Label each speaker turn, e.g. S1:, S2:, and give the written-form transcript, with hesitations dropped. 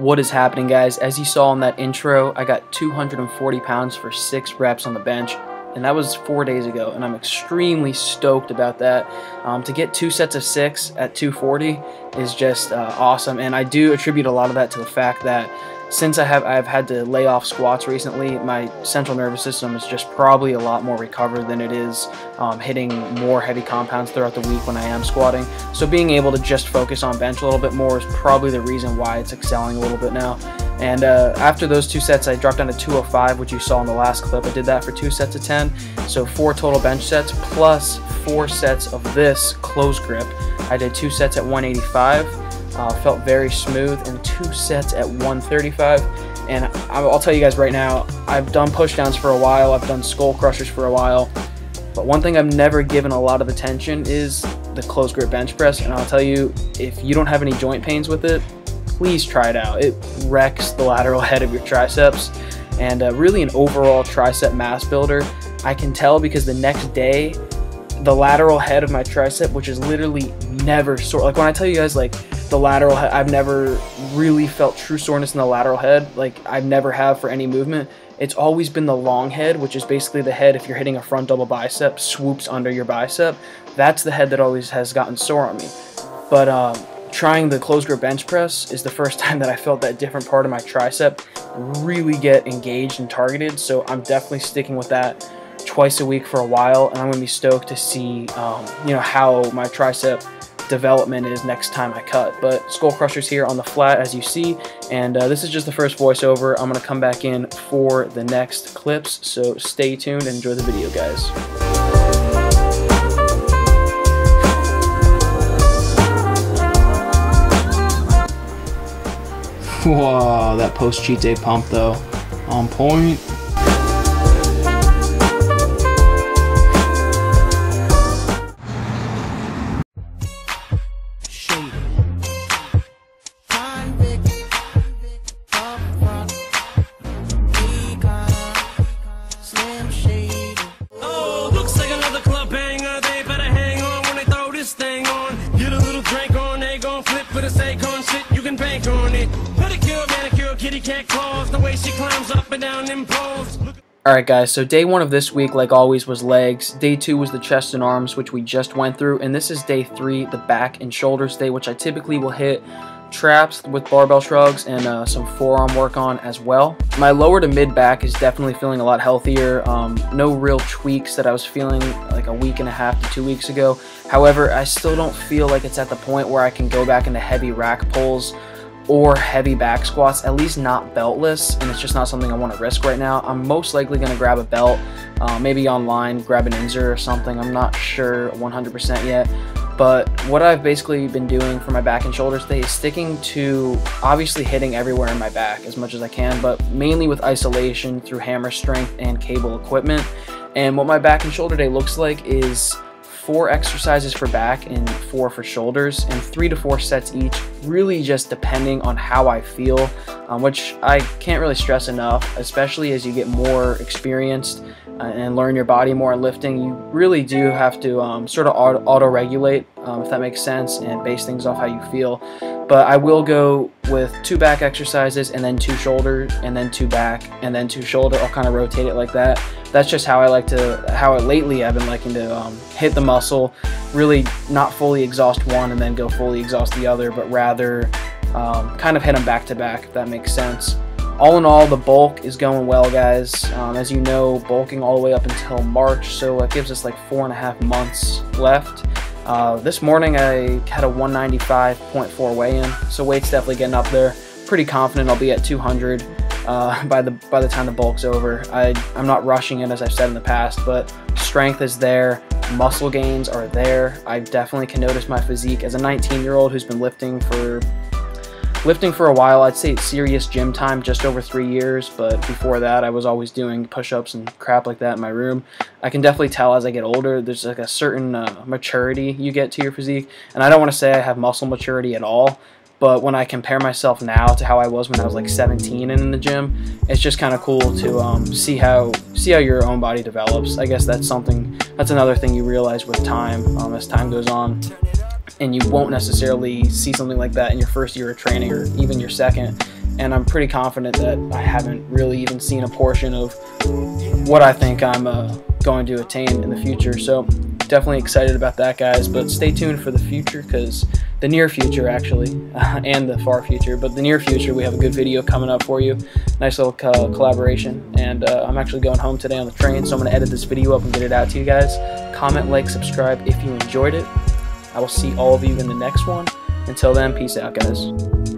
S1: What is happening, guys? As you saw in that intro, I got 240 pounds for 6 reps on the bench, and that was 4 days ago, and I'm extremely stoked about that. To get 2 sets of 6 at 240 is just awesome, and I do attribute a lot of that to the fact that since I've had to lay off squats recently, my central nervous system is just probably a lot more recovered than it is hitting more heavy compounds throughout the week when I am squatting. So being able to just focus on bench a little bit more is probably the reason why it's excelling a little bit now. And after those 2 sets, I dropped down to 205, which you saw in the last clip. I did that for 2 sets of 10, so 4 total bench sets plus 4 sets of this close grip. I did 2 sets at 185. Felt very smooth, and 2 sets at 135. And I'll tell you guys right now, I've done pushdowns for a while, I've done skull crushers for a while, but one thing I've never given a lot of attention is the close grip bench press. And I'll tell you, if you don't have any joint pains with it, please try it out. It wrecks the lateral head of your triceps, and really an overall tricep mass builder. I can tell because the next day, the lateral head of my tricep, which is literally never sore. Like when I tell you guys, like, the lateral head, I've never really felt true soreness in the lateral head, like I've never have for any movement. It's always been the long head, which is basically the head, if you're hitting a front double bicep, swoops under your bicep. That's the head that always has gotten sore on me. But trying the close grip bench press is the first time that I felt that different part of my tricep really get engaged and targeted. So I'm definitely sticking with that twice a week for a while, and I'm gonna be stoked to see you know, how my tricep development is next time I cut. But skull crushers here on the flat, as you see, and this is just the first voiceover. I'm gonna come back in for the next clips, so stay tuned and enjoy the video, guys. Whoa, that post cheat day pump though, on point. Alright guys, so day 1 of this week, like always, was legs. Day 2 was the chest and arms, which we just went through, and this is day 3, the back and shoulders day, which I typically will hit traps with barbell shrugs and some forearm work on as well. My lower to mid back is definitely feeling a lot healthier. No real tweaks that I was feeling like a week and a half to 2 weeks ago. However, I still don't feel like it's at the point where I can go back into heavy rack pulls or heavy back squats, at least not beltless, and it's just not something I want to risk right now. I'm most likely going to grab a belt, maybe online, grab an Inzer or something. I'm not sure 100% yet. But what I've basically been doing for my back and shoulders day is sticking to obviously hitting everywhere in my back as much as I can, but mainly with isolation through hammer strength and cable equipment. And what my back and shoulder day looks like is 4 exercises for back and 4 for shoulders, and 3 to 4 sets each, really just depending on how I feel, which I can't really stress enough, especially as you get more experienced and learn your body more in lifting. You really do have to sort of auto-regulate, if that makes sense, and base things off how you feel. But I will go with 2 back exercises and then 2 shoulder and then 2 back and then 2 shoulder. I'll kind of rotate it like that. That's just how I like to, lately I've been liking to hit the muscle, really not fully exhaust one and then go fully exhaust the other, but rather kind of hit them back to back, if that makes sense. All in all, the bulk is going well, guys. As you know, bulking all the way up until March, so it gives us like 4.5 months left. This morning I had a 195.4 weigh-in, so weight's definitely getting up there. Pretty confident I'll be at 200 by the time the bulk's over. I'm not rushing it, as I've said in the past, but strength is there, muscle gains are there. I definitely can notice my physique as a 19-year-old who's been lifting for a while. I'd say it's serious gym time, just over 3 years, but before that I was always doing push-ups and crap like that in my room. I can definitely tell as I get older there's like a certain maturity you get to your physique, and I don't want to say I have muscle maturity at all, but when I compare myself now to how I was when I was like 17 and in the gym, it's just kind of cool to see how your own body develops. I guess that's another thing you realize with time, as time goes on. And you won't necessarily see something like that in your first year of training or even your second. and I'm pretty confident that I haven't really even seen a portion of what I think I'm going to attain in the future. So definitely excited about that, guys, but stay tuned for the future, because the near future actually, and the far future, but the near future, we have a good video coming up for you. Nice little collaboration, and I'm actually going home today on the train, so I'm going to edit this video up and get it out to you guys. Comment, like, subscribe if you enjoyed it. I will see all of you in the next one. Until then, peace out, guys.